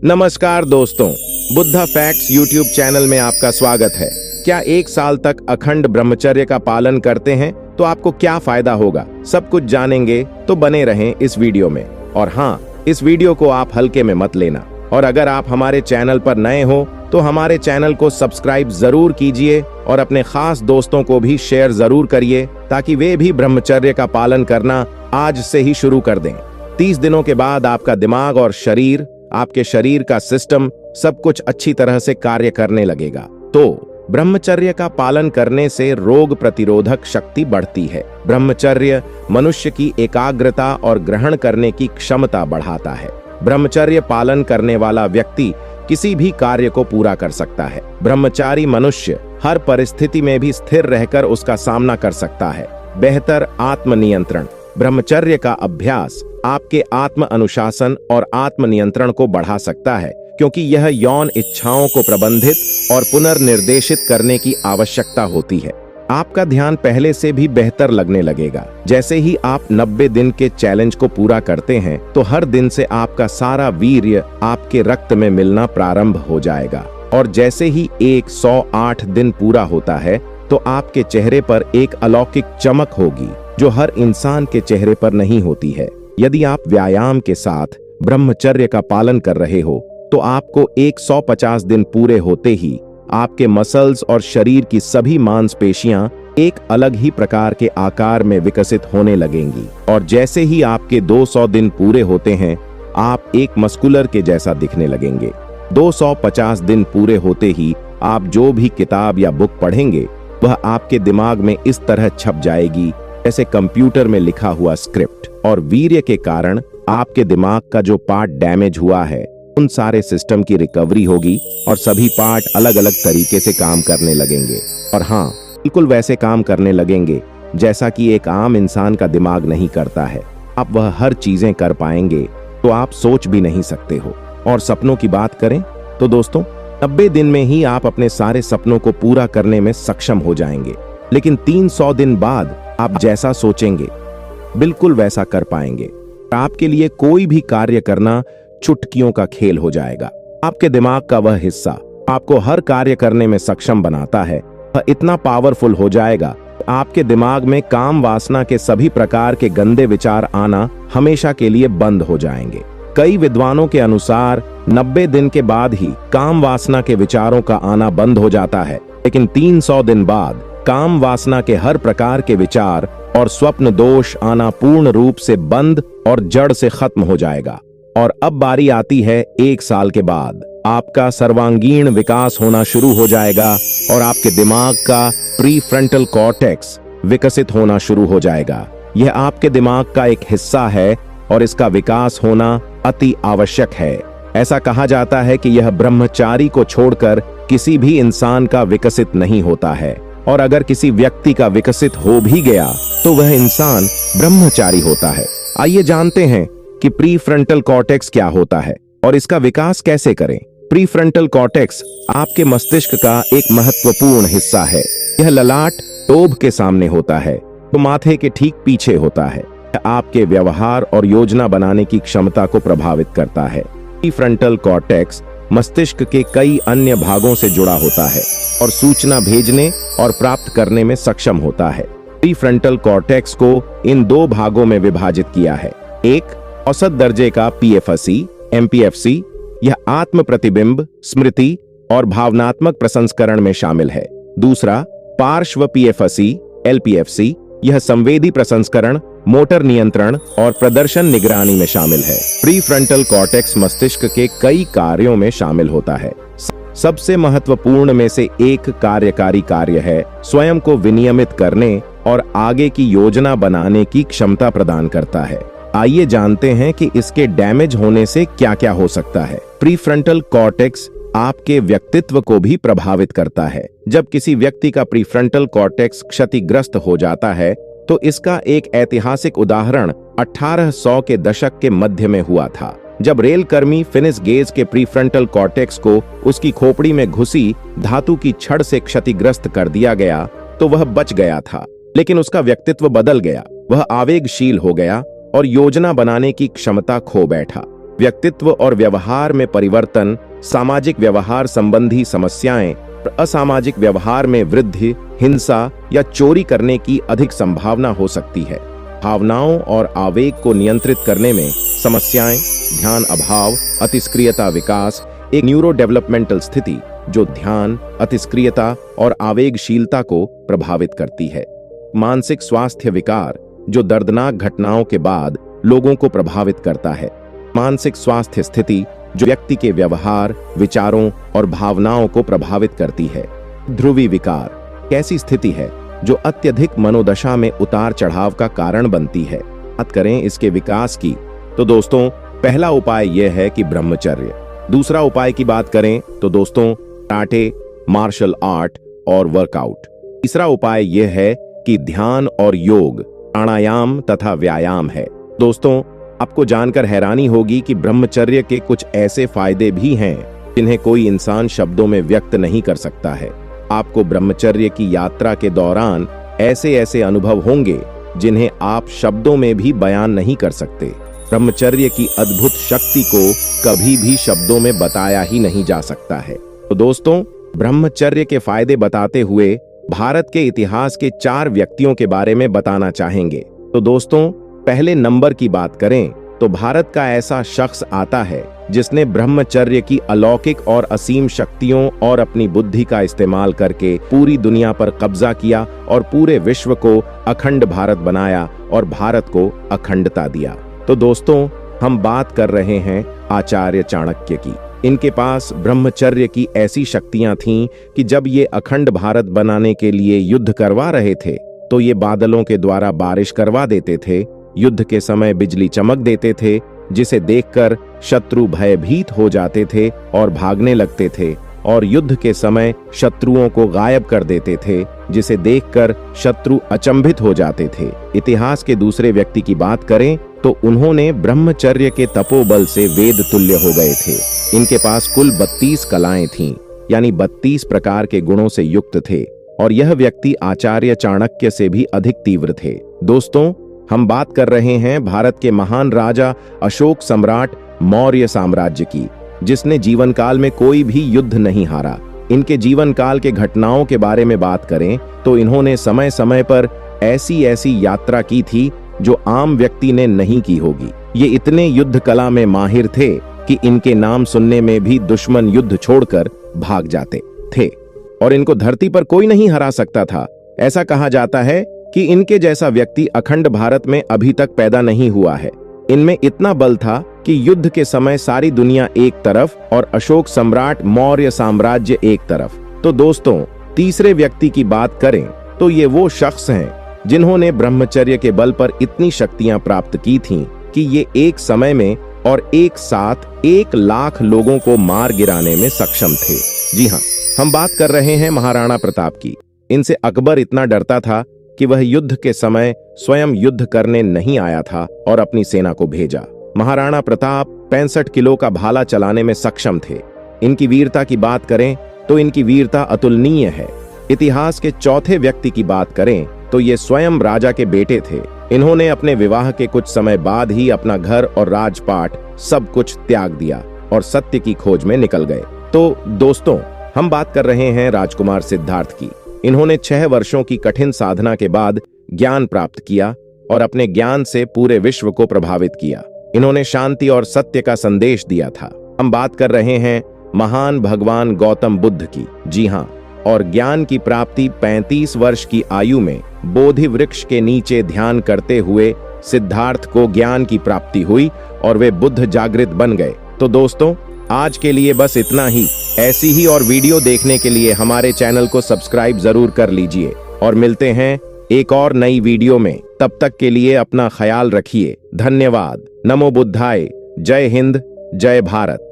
नमस्कार दोस्तों, Buddha facts YouTube channel में आपका स्वागत है। क्या 1 साल तक अखंड ब्रह्मचर्य का पालन करते हैं तो आपको क्या फायदा होगा, सब कुछ जानेंगे, तो बने रहें इस वीडियो में। और हाँ, इस वीडियो को आप हल्के में मत लेना। और अगर आप हमारे चैनल पर नए हो तो हमारे चैनल को सब्सक्राइब जरूर कीजिए और अपने खास दोस्तों को भी शेयर जरूर करिए ताकि वे भी ब्रह्मचर्य का पालन करना आज से ही शुरू कर दें। 30 दिनों के बाद आपका दिमाग और शरीर, आपके शरीर का सिस्टम, सब कुछ अच्छी तरह से कार्य करने लगेगा। तो ब्रह्मचर्य का पालन करने से रोग प्रतिरोधक शक्ति बढ़ती है। ब्रह्मचर्य मनुष्य की एकाग्रता और ग्रहण करने की क्षमता बढ़ाता है। ब्रह्मचर्य पालन करने वाला व्यक्ति किसी भी कार्य को पूरा कर सकता है। ब्रह्मचारी मनुष्य हर परिस्थिति में भी स्थिर रहकर उसका सामना कर सकता है। बेहतर आत्मनियंत्रण। ब्रह्मचर्य का अभ्यास आपके आत्म अनुशासन और आत्मनियंत्रण को बढ़ा सकता है, क्योंकि यह यौन इच्छाओं को प्रबंधित और पुनर्निर्देशित करने की आवश्यकता होती है। आपका ध्यान पहले से भी बेहतर लगने लगेगा। जैसे ही आप 90 दिन के चैलेंज को पूरा करते हैं तो हर दिन से आपका सारा वीर्य आपके रक्त में मिलना प्रारंभ हो जाएगा। और जैसे ही 108 दिन पूरा होता है तो आपके चेहरे पर एक अलौकिक चमक होगी जो हर इंसान के चेहरे पर नहीं होती है। यदि आप व्यायाम के साथ ब्रह्मचर्य का पालन कर रहे हो तो आपको 150 दिन पूरे होते ही आपके मसल्स और शरीर की सभी मांसपेशियां एक अलग ही प्रकार के आकार में विकसित होने लगेंगी। और जैसे ही आपके 200 दिन पूरे होते हैं आप एक मस्कुलर के जैसा दिखने लगेंगे। 250 दिन पूरे होते ही आप जो भी किताब या बुक पढ़ेंगे वह आपके दिमाग में इस तरह छप जाएगी जैसे कंप्यूटर में लिखा हुआ स्क्रिप्ट। और वीर्य के कारण आपके दिमाग का जो पार्ट डैमेज हुआ है उन सारे सिस्टम की रिकवरी होगी और सभी पार्ट अलग अलग तरीके से काम करने लगेंगे। और हाँ, बिल्कुल वैसे काम करने लगेंगे जैसा कि एक आम इंसान का दिमाग नहीं करता है। आप वह हर चीजें कर पाएंगे तो आप सोच भी नहीं सकते हो। और सपनों की बात करें तो दोस्तों, 90 दिन में ही आप अपने सारे सपनों को पूरा करने में सक्षम हो जाएंगे। लेकिन 300 दिन बाद आप जैसा सोचेंगे बिल्कुल वैसा कर पाएंगे। आपके लिए कोई भी कार्य करना चुटकियों का खेल हो जाएगा। आपके दिमाग का वह हिस्सा आपको हर कार्य करने में सक्षम बनाता है, वह इतना पावरफुल हो जाएगा आपके दिमाग में काम वासना के सभी प्रकार के गंदे विचार आना हमेशा के लिए बंद हो जाएंगे। कई विद्वानों के अनुसार 90 दिन के बाद ही काम वासना के विचारों का आना बंद हो जाता है, लेकिन 300 दिन बाद काम वासना के हर प्रकार के विचार और स्वप्न दोष आना पूर्ण रूप से बंद और जड़ से खत्म हो जाएगा। और अब बारी आती है 1 साल के बाद। आपका सर्वांगीण विकास होना शुरू हो जाएगा और आपके दिमाग का प्रीफ्रंटल कॉर्टेक्स विकसित होना शुरू हो जाएगा। यह आपके दिमाग का एक हिस्सा है और इसका विकास होना अति आवश्यक है। ऐसा कहा जाता है कि यह ब्रह्मचारी को छोड़कर किसी भी इंसान का विकसित नहीं होता है। और अगर किसी व्यक्ति का विकसित हो भी गया तो वह इंसान ब्रह्मचारी होता है। आइए जानते हैं कि प्रीफ्रंटल कॉर्टेक्स क्या होता है और इसका विकास कैसे करें। प्रीफ्रंटल कॉर्टेक्स आपके मस्तिष्क का एक महत्वपूर्ण हिस्सा है। यह ललाट टोभ के सामने होता है तो माथे के ठीक पीछे होता है। यह आपके व्यवहार और योजना बनाने की क्षमता को प्रभावित करता है। प्रीफ्रंटल कॉर्टेक्स मस्तिष्क के कई अन्य भागों से जुड़ा होता है और सूचना भेजने और प्राप्त करने में सक्षम होता है। प्रीफ्रंटल कॉर्टेक्स को इन 2 भागों में विभाजित किया है। एक औसत दर्जे का पीएफसी एमपीएफसी, यह आत्म प्रतिबिंब, स्मृति और भावनात्मक प्रसंस्करण में शामिल है। दूसरा पार्श्व पीएफसी एलपीएफसी, यह संवेदी प्रसंस्करण, मोटर नियंत्रण और प्रदर्शन निगरानी में शामिल है। प्रीफ्रंटल कॉर्टेक्स मस्तिष्क के कई कार्यों में शामिल होता है। सबसे महत्वपूर्ण में से एक कार्यकारी कार्य है स्वयं को विनियमित करने और आगे की योजना बनाने की क्षमता प्रदान करता है। आइए जानते हैं कि इसके डैमेज होने से क्या क्या हो सकता है। प्रीफ्रंटल कॉर्टेक्स आपके व्यक्तित्व को भी प्रभावित करता है। जब किसी व्यक्ति का प्रीफ्रंटल कॉर्टेक्स क्षतिग्रस्त हो जाता है तो इसका एक ऐतिहासिक उदाहरण 1800 के दशक के मध्य में हुआ था, जब रेल कर्मी फिनिस गेज के प्रीफ्रंटल कॉर्टेक्स को उसकी खोपड़ी में घुसी धातु की छड़ से क्षतिग्रस्त कर दिया गया तो वह बच गया था, लेकिन उसका व्यक्तित्व बदल गया। वह आवेगशील हो गया और योजना बनाने की क्षमता खो बैठा। व्यक्तित्व और व्यवहार में परिवर्तन, सामाजिक व्यवहार संबंधी समस्याएं, असामाजिक व्यवहार में वृद्धि, हिंसा या चोरी करने की अधिक संभावना हो सकती है। भावनाओं और आवेग को नियंत्रित करने में समस्याएं, ध्यान अभाव, अतिस्क्रियता विकास, एक न्यूरो डेवलपमेंटल स्थिति जो ध्यान, अतिस्क्रियता और आवेगशीलता को प्रभावित करती है। मानसिक स्वास्थ्य विकार जो दर्दनाक घटनाओं के बाद लोगों को प्रभावित करता है। मानसिक स्वास्थ्य स्थिति जो व्यक्ति के व्यवहार, विचारों और भावनाओं को प्रभावित करती है। ध्रुवी विकार कैसी स्थिति है जो अत्यधिक मनोदशा में उतार चढ़ाव का कारण बनती है। बात करें इसके विकास की तो दोस्तों, पहला उपाय यह है कि ब्रह्मचर्य। दूसरा उपाय की बात करें तो दोस्तों, कराटे, मार्शल आर्ट और वर्कआउट। तीसरा उपाय यह है कि ध्यान और योग, प्राणायाम तथा व्यायाम है। दोस्तों, आपको जानकर हैरानी होगी कि ब्रह्मचर्य के कुछ ऐसे फायदे भी हैं जिन्हें कोई इंसान शब्दों में व्यक्त नहीं कर सकता है। आपको ब्रह्मचर्य की यात्रा के दौरान ऐसे ऐसे अनुभव होंगे जिन्हें आप शब्दों में भी बयान नहीं कर सकते। ब्रह्मचर्य की अद्भुत शक्ति को कभी भी शब्दों में बताया ही नहीं जा सकता है। तो दोस्तों, ब्रह्मचर्य के फायदे बताते हुए भारत के इतिहास के 4 व्यक्तियों के बारे में बताना चाहेंगे। तो दोस्तों, पहले नंबर की बात करें तो भारत का ऐसा शख्स आता है जिसने ब्रह्मचर्य की अलौकिक और असीम शक्तियों और अपनी बुद्धि का इस्तेमाल करके पूरी दुनिया पर कब्जा किया और पूरे विश्व को अखंड भारत बनाया और भारत को अखंडता दिया। तो दोस्तों, हम बात कर रहे हैं आचार्य चाणक्य की। इनके पास ब्रह्मचर्य की ऐसी शक्तियां थीं कि जब ये अखंड भारत बनाने के लिए युद्ध करवा रहे थे तो ये बादलों के द्वारा बारिश करवा देते थे। युद्ध के समय बिजली चमक देते थे जिसे देखकर शत्रु भयभीत हो जाते थे और भागने लगते थे, और युद्ध के समय शत्रुओं को गायब कर देते थे जिसे देखकर शत्रु अचंभित हो जाते थे। इतिहास के दूसरे व्यक्ति की बात करें तो उन्होंने ब्रह्मचर्य के तपोबल से वेद तुल्य हो गए थे। इनके पास कुल 32 कलाएं थीं, यानी 32 प्रकार के गुणों से युक्त थे, और यह व्यक्ति आचार्य चाणक्य से भी अधिक तीव्र थे। दोस्तों, हम बात कर रहे हैं भारत के महान राजा अशोक सम्राट मौर्य साम्राज्य की, जिसने जीवन काल में कोई भी युद्ध नहीं हारा। इनके जीवन काल के घटनाओं के बारे में बात करें तो इन्होंने समय समय पर ऐसी ऐसी यात्रा की थी जो आम व्यक्ति ने नहीं की होगी। ये इतने युद्ध कला में माहिर थे कि इनके नाम सुनने में भी दुश्मन युद्ध छोड़कर भाग जाते थे, और इनको धरती पर कोई नहीं हरा सकता था। ऐसा कहा जाता है कि इनके जैसा व्यक्ति अखंड भारत में अभी तक पैदा नहीं हुआ है। इनमें इतना बल था कि युद्ध के समय सारी दुनिया एक तरफ और अशोक सम्राट मौर्य साम्राज्य एक तरफ। तो दोस्तों, तीसरे व्यक्ति की बात करें तो ये वो शख्स हैं जिन्होंने ब्रह्मचर्य के बल पर इतनी शक्तियां प्राप्त की थीं कि ये एक समय में और एक साथ 1 लाख लोगों को मार गिराने में सक्षम थे। जी हाँ, हम बात कर रहे हैं महाराणा प्रताप की। इनसे अकबर इतना डरता था कि वह युद्ध के समय स्वयं युद्ध करने नहीं आया था और अपनी सेना को भेजा। महाराणा प्रताप 65 किलो का भाला चलाने में सक्षम थे। इनकी वीरता की बात करें तो इनकी वीरता अतुलनीय है। इतिहास के चौथे व्यक्ति की बात करें तो ये स्वयं राजा के बेटे थे। इन्होंने अपने विवाह के कुछ समय बाद ही अपना घर और राजपाट सब कुछ त्याग दिया और सत्य की खोज में निकल गए। तो दोस्तों, हम बात कर रहे हैं राजकुमार सिद्धार्थ की। इन्होंने 6 वर्षों की कठिन साधना के बाद ज्ञान प्राप्त किया और अपने ज्ञान से पूरे विश्व को प्रभावित किया। इन्होंने शांति और सत्य का संदेश दिया था। हम बात कर रहे हैं महान भगवान गौतम बुद्ध की। जी हाँ, और ज्ञान की प्राप्ति 35 वर्ष की आयु में बोधि वृक्ष के नीचे ध्यान करते हुए सिद्धार्थ को ज्ञान की प्राप्ति हुई और वे बुद्ध जागृत बन गए। तो दोस्तों, आज के लिए बस इतना ही। ऐसी ही और वीडियो देखने के लिए हमारे चैनल को सब्सक्राइब जरूर कर लीजिए और मिलते हैं एक और नई वीडियो में। तब तक के लिए अपना ख्याल रखिए। धन्यवाद। नमो बुद्धाय। जय हिंद, जय भारत।